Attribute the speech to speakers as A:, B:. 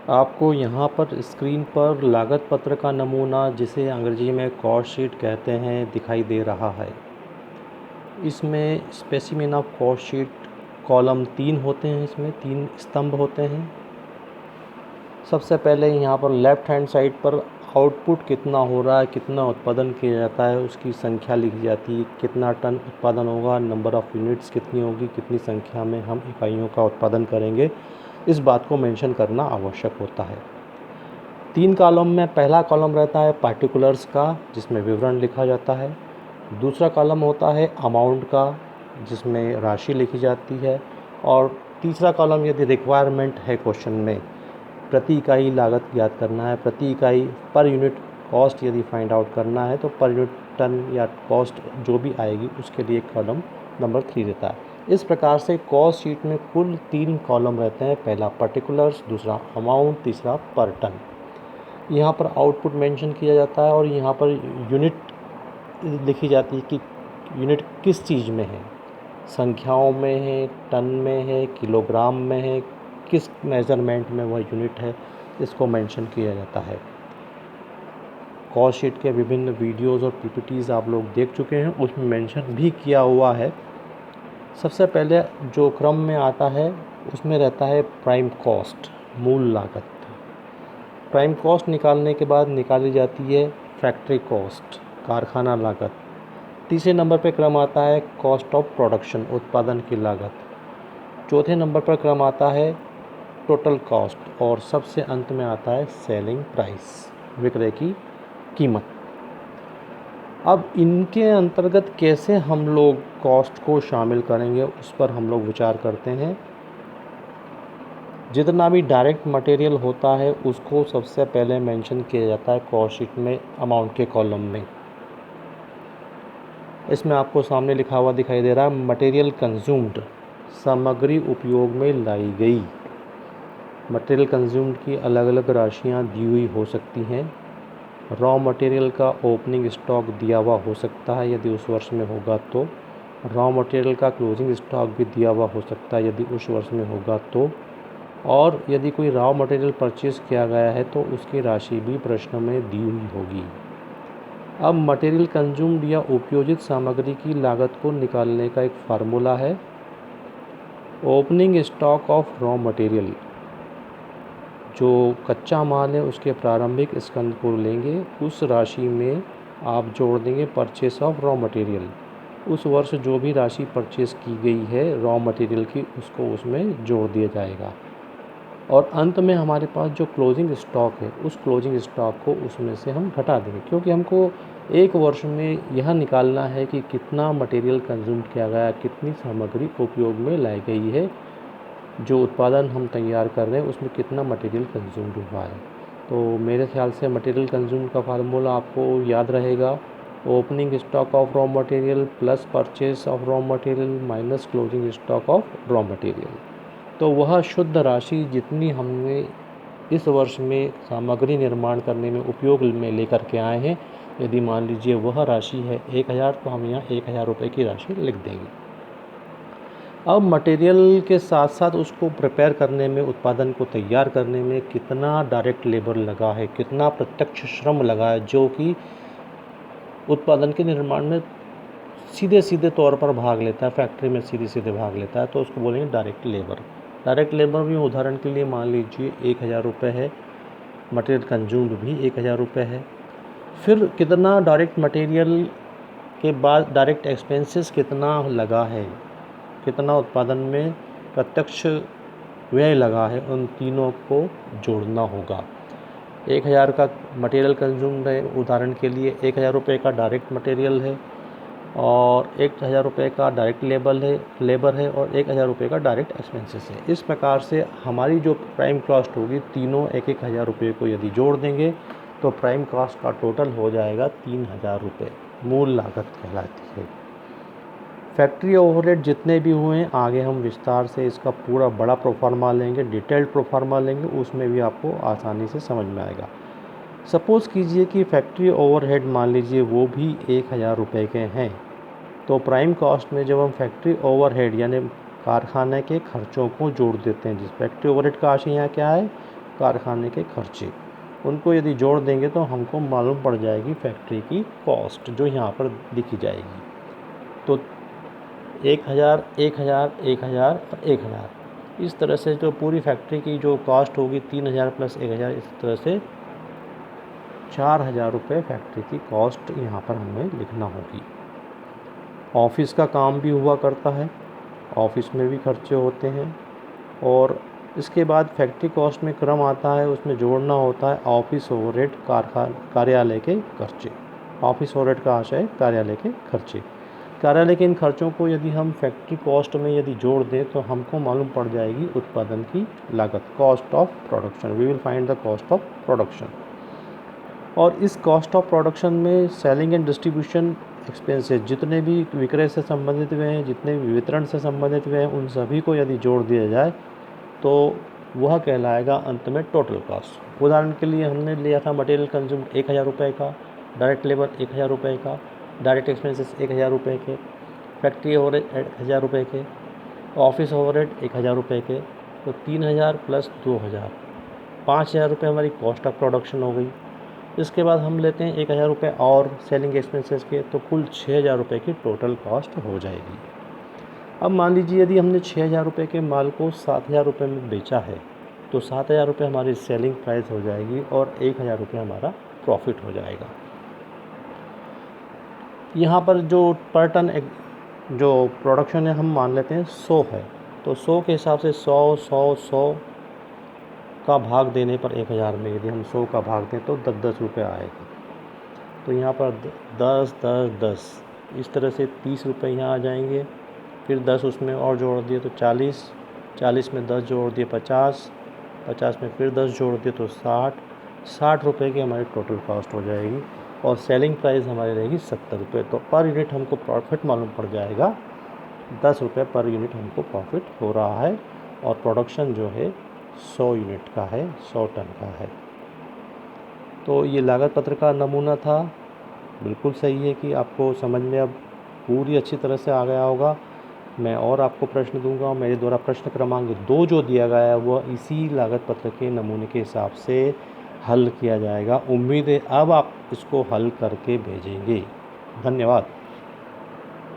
A: आपको यहाँ पर स्क्रीन पर लागत पत्र का नमूना, जिसे अंग्रेजी में कॉस्ट शीट कहते हैं, दिखाई दे रहा है। इसमें specimen of cost sheet column 3 होते हैं, इसमें 3 स्तंभ होते हैं। सबसे पहले यहाँ पर लेफ़्ट हैंड साइड पर आउटपुट कितना हो रहा है, कितना उत्पादन किया जाता है, उसकी संख्या लिखी जाती है। कितना टन उत्पादन होगा, नंबर ऑफ़ यूनिट्स कितनी होगी, कितनी संख्या में हम इकाइयों का उत्पादन करेंगे, इस बात को मेंशन करना आवश्यक होता है। 3 कॉलम में पहला कॉलम रहता है पार्टिकुलर्स का, जिसमें विवरण लिखा जाता है। दूसरा कॉलम होता है अमाउंट का, जिसमें राशि लिखी जाती है। और तीसरा कॉलम यदि रिक्वायरमेंट है क्वेश्चन में, प्रति इकाई लागत ज्ञात करना है, प्रति इकाई पर यूनिट कॉस्ट यदि फाइंड आउट करना है, तो पर यूनिट टन या कॉस्ट जो भी आएगी उसके लिए कॉलम नंबर 3 रहता है। इस प्रकार से कॉस्ट शीट में कुल 3 कॉलम रहते हैं, पहला पर्टिकुलर्स, दूसरा अमाउंट, तीसरा पर टन। यहाँ पर आउटपुट मेंशन किया जाता है और यहाँ पर यूनिट लिखी जाती है कि यूनिट किस चीज़ में है, संख्याओं में है, टन में है, किलोग्राम में है, किस मेज़रमेंट में वह यूनिट है, इसको मेंशन किया जाता है। कॉस्ट शीट के विभिन्न वीडियोज़ और पीपीटीज़ आप लोग देख चुके हैं, उसमें मेंशन भी किया हुआ है। सबसे पहले जो क्रम में आता है उसमें रहता है प्राइम कॉस्ट, मूल लागत। प्राइम कॉस्ट निकालने के बाद निकाली जाती है फैक्ट्री कॉस्ट, कारखाना लागत। तीसरे नंबर पर क्रम आता है कॉस्ट ऑफ प्रोडक्शन, उत्पादन की लागत। चौथे नंबर पर क्रम आता है टोटल कॉस्ट और सबसे अंत में आता है सेलिंग प्राइस, विक्रय की कीमत। अब इनके अंतर्गत कैसे हम लोग कॉस्ट को शामिल करेंगे, उस पर हम लोग विचार करते हैं। जितना भी डायरेक्ट मटेरियल होता है उसको सबसे पहले मेंशन किया जाता है कॉस्ट शीट में अमाउंट के कॉलम में। इसमें आपको सामने लिखा हुआ दिखाई दे रहा है मटेरियल कंज्यूम्ड, सामग्री उपयोग में लाई गई। मटेरियल कंज्यूम्ड की अलग अलग राशियां दी हुई हो सकती हैं। रॉ मटेरियल का ओपनिंग स्टॉक दिया हुआ हो सकता है यदि उस वर्ष में होगा तो। रॉ मटेरियल का क्लोजिंग स्टॉक भी दिया हुआ हो सकता है यदि उस वर्ष में होगा तो। और यदि कोई रॉ मटेरियल परचेज़ किया गया है तो उसकी राशि भी प्रश्न में दी हुई होगी। अब मटेरियल कंज्यूम्ड या उपयोजित सामग्री की लागत को निकालने का एक फार्मूला है। Opening stock of raw material, जो कच्चा माल है उसके प्रारंभिक स्कंद को लेंगे, उस राशि में आप जोड़ देंगे परचेस ऑफ रॉ मटेरियल। उस वर्ष जो भी राशि परचेस की गई है रॉ मटेरियल की, उसको उसमें जोड़ दिया जाएगा। और अंत में हमारे पास जो क्लोजिंग स्टॉक है, उस क्लोजिंग स्टॉक को उसमें से हम घटा देंगे, क्योंकि हमको एक वर्ष में यह निकालना है कि कितना मटेरियल कंज्यूम किया गया, कितनी सामग्री उपयोग में लाई गई है, जो उत्पादन हम तैयार कर रहे हैं उसमें कितना मटेरियल कंज्यूम हुआ है। तो मेरे ख्याल से मटेरियल कंज्यूम का फार्मूला आपको याद रहेगा, opening stock of raw material plus purchase of raw material minus closing stock of raw material. तो वह शुद्ध राशि जितनी हमने इस वर्ष में सामग्री निर्माण करने में उपयोग में लेकर के आए हैं, यदि मान लीजिए वह राशि है 1000, तो हम यहाँ 1000 रुपये की राशि लिख देंगे। अब मटेरियल के साथ साथ उसको प्रिपेयर करने में, उत्पादन को तैयार करने में कितना डायरेक्ट लेबर लगा है, कितना प्रत्यक्ष श्रम लगा है, जो कि उत्पादन के निर्माण में सीधे सीधे तौर पर भाग लेता है, फैक्ट्री में सीधे सीधे भाग लेता है, तो उसको बोलेंगे डायरेक्ट लेबर। डायरेक्ट लेबर भी उदाहरण के लिए मान लीजिए 1000 रुपये है, मटेरियल कंज्यूम्ड भी 1000 रुपये है। फिर कितना डायरेक्ट मटेरियल के बाद डायरेक्ट एक्सपेंसेस कितना लगा है, कितना उत्पादन में प्रत्यक्ष व्यय लगा है, उन तीनों को जोड़ना होगा। 1000 का मटेरियल कंज्यूम्ड है, उदाहरण के लिए 1000 रुपये का डायरेक्ट मटेरियल है और 1000 रुपये का डायरेक्ट लेबर है और 1000 रुपये का डायरेक्ट एक्सपेंसेस है। इस प्रकार से हमारी जो प्राइम कॉस्ट होगी, तीनों 1000 रुपये को यदि जोड़ देंगे तो प्राइम कॉस्ट का टोटल हो जाएगा 3000 रुपये, मूल लागत कहलाती है। फैक्ट्री ओवरहेड जितने भी हुए हैं, आगे हम विस्तार से इसका पूरा बड़ा प्रोफार्मा लेंगे, डिटेल्ड प्रोफार्मा लेंगे, उसमें भी आपको आसानी से समझ में आएगा। सपोज़ कीजिए कि फैक्ट्री ओवरहेड मान लीजिए वो भी 1000 रुपये के हैं, तो प्राइम कॉस्ट में जब हम फैक्ट्री ओवरहेड यानी कारखाने के खर्चों को जोड़ देते हैं, जिस फैक्ट्री ओवरहेड का आशय यहाँ क्या है, कारखाने के खर्चे, उनको यदि जोड़ देंगे तो हमको मालूम पड़ जाएगी फैक्ट्री की कॉस्ट जो यहाँ पर दिखी जाएगी। तो 1000, 1000, 1000 और 1000, इस तरह से जो पूरी फैक्ट्री की जो कॉस्ट होगी 3000 प्लस 1000, इस तरह से 4000 रुपये फैक्ट्री की कॉस्ट यहाँ पर हमें लिखना होगी। ऑफिस का काम भी हुआ करता है, ऑफिस में भी खर्चे होते हैं। और इसके बाद फैक्ट्री कॉस्ट में क्रम आता है, उसमें जोड़ना होता है ऑफिस ओवरहेड, कार्यालय के खर्चे। ऑफिस ओवरहेड का आशय कार्यालय के खर्चे। कार्यालय के इन खर्चों को यदि हम फैक्ट्री कॉस्ट में यदि जोड़ दें तो हमको मालूम पड़ जाएगी उत्पादन की लागत, cost of production. We will find the cost of production. और इस कॉस्ट ऑफ प्रोडक्शन में सेलिंग एंड डिस्ट्रीब्यूशन एक्सपेंसेस, जितने भी विक्रय से संबंधित हुए हैं, जितने भी वितरण से संबंधित हुए हैं, उन सभी को यदि जोड़ दिया जाए तो वह कहलाएगा अंत में टोटल कॉस्ट। उदाहरण के लिए हमने लिया था मटेरियल कंज्यूम 1000 रुपये का, डायरेक्ट लेबर 1000 रुपये का, डायरेक्ट एक्सपेंसेस 1000 रुपये के, फैक्ट्री ओवरहेड 1000 रुपये के, ऑफिस ओवरहेड 1000 रुपये के। तो 3000 प्लस 2000, 5000 रुपये हमारी कॉस्ट ऑफ प्रोडक्शन हो गई। इसके बाद हम लेते हैं 1000 रुपये और सेलिंग एक्सपेंसेस के, तो कुल 6000 रुपये की टोटल कॉस्ट हो जाएगी। अब मान लीजिए यदि हमने 6000 रुपये के माल को 7000 रुपये में बेचा है तो 7000 रुपये हमारी सेलिंग प्राइस हो जाएगी और 1000 रुपये हमारा प्रॉफिट हो जाएगा। यहाँ पर जो पर टन जो प्रोडक्शन है हम मान लेते हैं 100 है, तो 100 के हिसाब से 100, 100, 100 का भाग देने पर 1000 में यदि हम 100 का भाग दें तो 10-10 रुपये आएगा। तो यहाँ पर 10, 10, 10, इस तरह से 30 रुपये यहाँ आ जाएंगे। फिर 10 उसमें और जोड़ दिए तो 40, 40 में 10 जोड़ दिए 50, 50 में फिर 10 जोड़ दिए तो 60, 60 रुपये की हमारी टोटल कॉस्ट हो जाएगी। और सेलिंग प्राइस हमारी रहेगी 70 रुपये। तो पर यूनिट हमको प्रॉफिट मालूम पड़ जाएगा, 10 रुपये पर यूनिट हमको प्रॉफिट हो रहा है। और प्रोडक्शन जो है 100 यूनिट का है, 100 टन का है। तो ये लागत पत्र का नमूना था। बिल्कुल सही है कि आपको समझ में अब पूरी अच्छी तरह से आ गया होगा। मैं और आपको प्रश्न दूंगा। मेरे द्वारा प्रश्न क्रमांक 2 जो दिया गया है वह इसी लागत पत्र के नमूने के हिसाब से हल किया जाएगा। उम्मीद है अब आप इसको हल करके भेजेंगे। धन्यवाद।